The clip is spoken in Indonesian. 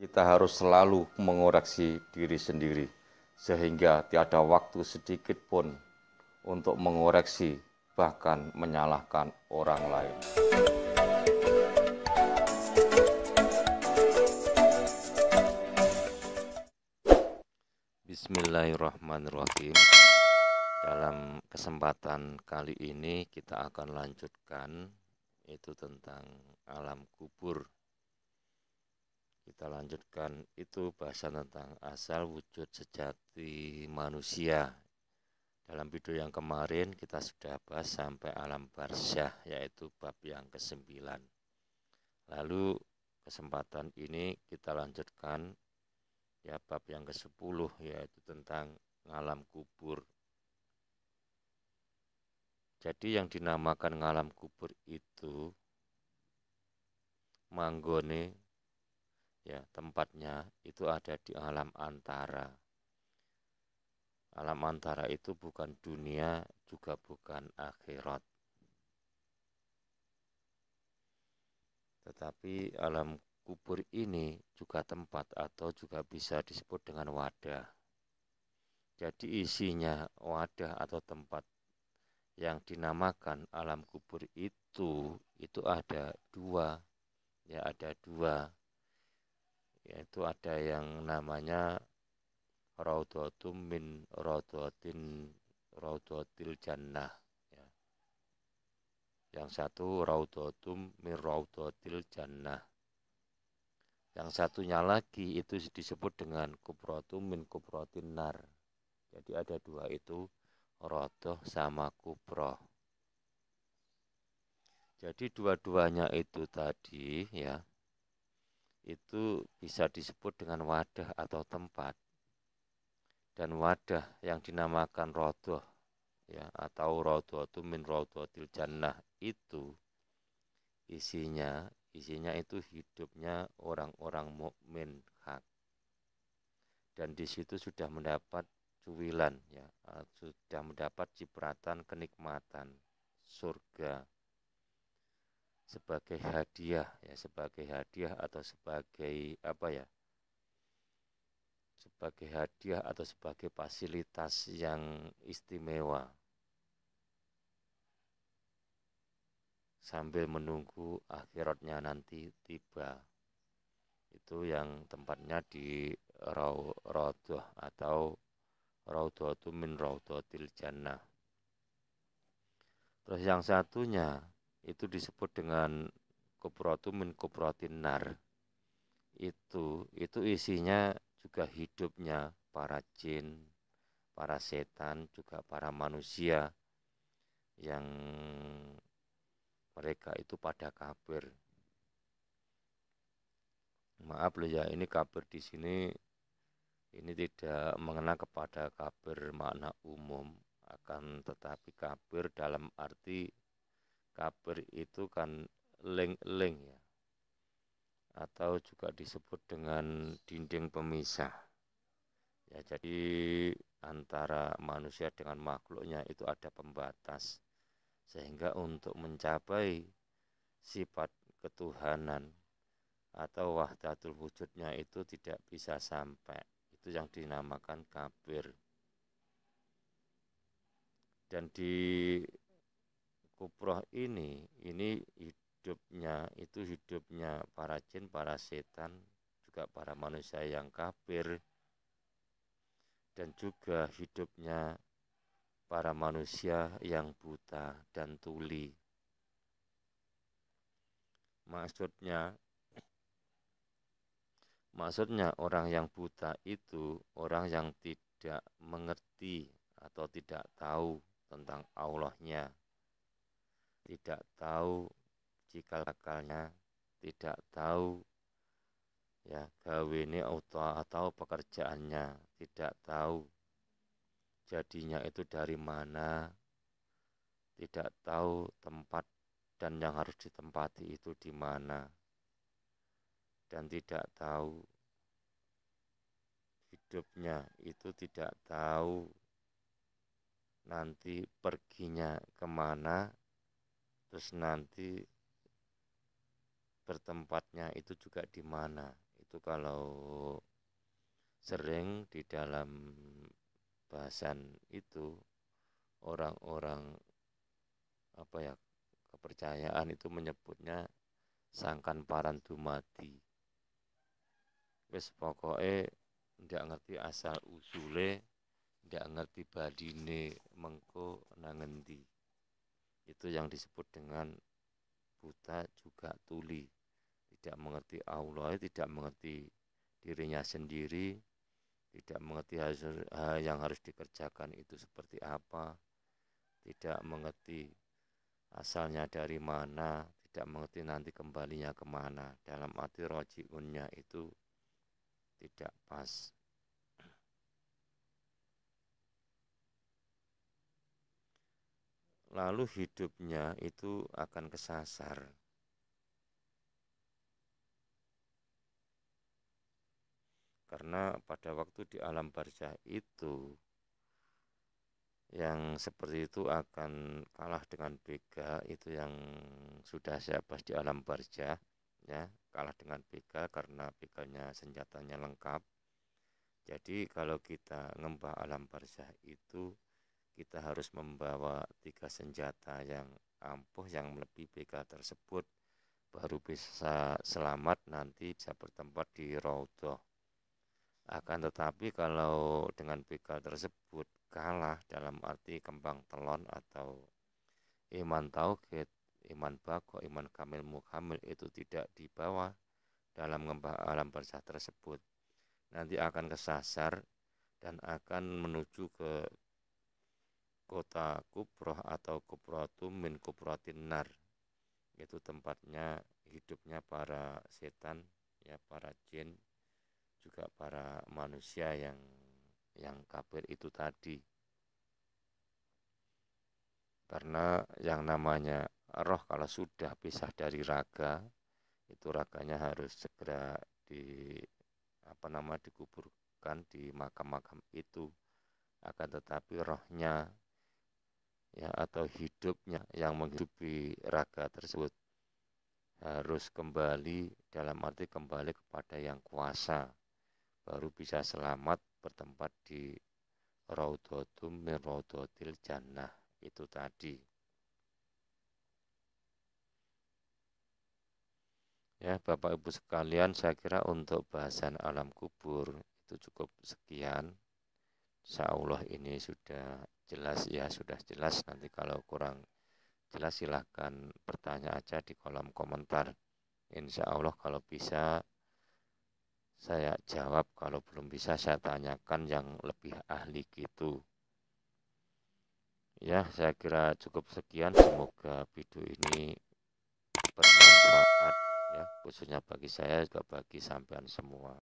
kita harus selalu mengoreksi diri sendiri, sehingga tiada waktu sedikit pun untuk mengoreksi, bahkan menyalahkan orang lain. Bismillahirrahmanirrahim. Dalam kesempatan kali ini kita akan lanjutkan itu tentang alam kubur. Kita lanjutkan itu bahasan tentang asal wujud sejati manusia. Dalam video yang kemarin kita sudah bahas sampai alam barsyah, yaitu bab yang ke-9. Lalu kesempatan ini kita lanjutkan ya bab yang ke-10, yaitu tentang alam kubur. Jadi yang dinamakan alam kubur itu manggone ya, tempatnya itu ada di alam antara. Alam antara itu bukan dunia, juga bukan akhirat. Tetapi alam kubur ini juga tempat atau juga bisa disebut dengan wadah. Jadi isinya wadah atau tempat yang dinamakan alam kubur itu ada dua. Ya, ada dua. Yaitu ada yang namanya raudhatum min raudhatil jannah. Ya. Yang satu raudhatum min raudhatil jannah. Yang satunya lagi itu disebut dengan kubratum min kubratin nar. Jadi ada dua itu, rodoh sama kubroh. Jadi dua-duanya itu tadi ya, itu bisa disebut dengan wadah atau tempat. Dan wadah yang dinamakan rodoh ya, atau raudhatum min raudhatil jannah itu isinya itu hidupnya orang-orang mukmin hak. Dan di situ sudah mendapat cuwilan ya, sudah mendapat cipratan kenikmatan surga sebagai hadiah ya, sebagai hadiah atau sebagai apa ya, sebagai hadiah atau sebagai fasilitas yang istimewa sambil menunggu akhiratnya nanti tiba. Itu yang tempatnya di raudhah atau raudhatum min raudhatil jannah. Terus yang satunya itu disebut dengan kubratum min kubratin nar. Itu isinya juga hidupnya para jin, para setan, juga para manusia yang mereka itu pada kafir. Maaf loh ya, ini kafir di sini ini tidak mengenai kepada kafir makna umum, akan tetapi kafir dalam arti kafir itu kan leng-leng ya, atau juga disebut dengan dinding pemisah ya. Jadi antara manusia dengan makhluknya itu ada pembatas, sehingga untuk mencapai sifat ketuhanan atau wahdatul wujudnya itu tidak bisa sampai. Itu yang dinamakan kafir. Dan di kubroh ini hidupnya para jin, para setan, juga para manusia yang kafir, dan juga hidupnya para manusia yang buta dan tuli. Maksudnya orang yang buta itu orang yang tidak mengerti atau tidak tahu tentang Allahnya, tidak tahu cikal-bakalnya, tidak tahu ya gawene atau pekerjaannya, tidak tahu jadinya itu dari mana, tidak tahu tempat dan yang harus ditempati itu di mana, dan tidak tahu hidupnya itu, tidak tahu nanti perginya kemana, terus nanti bertempatnya itu juga di mana. itu kalau sering di dalam bahasan itu orang-orang apa ya, kepercayaan itu menyebutnya sangkan paran dumadi. Wis pokoke ndak ngerti asal usule, ndak ngerti badine mengko nang ngendi. Itu yang disebut dengan buta juga tuli. Tidak mengerti Allah, tidak mengerti dirinya sendiri, tidak mengerti yang harus dikerjakan itu seperti apa, tidak mengerti asalnya dari mana, tidak mengerti nanti kembalinya kemana. Dalam arti rojiunnya itu tidak pas. Lalu hidupnya itu akan kesasar. Karena pada waktu di alam barzah itu yang seperti itu akan kalah dengan bega, itu yang sudah saya bahas di alam barzah ya, kalah dengan bega karena beganya senjatanya lengkap. Jadi kalau kita ngembah alam barzah itu kita harus membawa 3 senjata yang ampuh yang melebihi bega tersebut, baru bisa selamat nanti bisa bertempat di Raudhah. Akan tetapi kalau dengan begal tersebut kalah dalam arti kembang telon atau iman tauhid, iman bako, iman kamil mukamil itu tidak dibawa dalam ngembah alam barzah tersebut, nanti akan kesasar dan akan menuju ke kota kubroh atau kubrotum min kubrotin nar. Itu tempatnya hidupnya para setan, ya para jin, juga para manusia yang kafir itu tadi. Karena yang namanya roh kalau sudah pisah dari raga, itu raganya harus segera dikuburkan di makam-makam itu. Akan tetapi rohnya ya atau hidupnya yang menghidupi raga tersebut harus kembali, dalam arti kembali kepada yang kuasa, baru bisa selamat bertempat di Raudhatum min Raudhatil Jannah itu tadi. Ya, Bapak Ibu sekalian, saya kira untuk bahasan alam kubur itu cukup sekian. Insya Allah ini sudah jelas ya, sudah jelas. Nanti kalau kurang jelas silahkan bertanya aja di kolom komentar. Insya Allah kalau bisa saya jawab, kalau belum bisa saya tanyakan yang lebih ahli gitu. Ya, saya kira cukup sekian. Semoga video ini bermanfaat ya, khususnya bagi saya juga bagi sampean semua.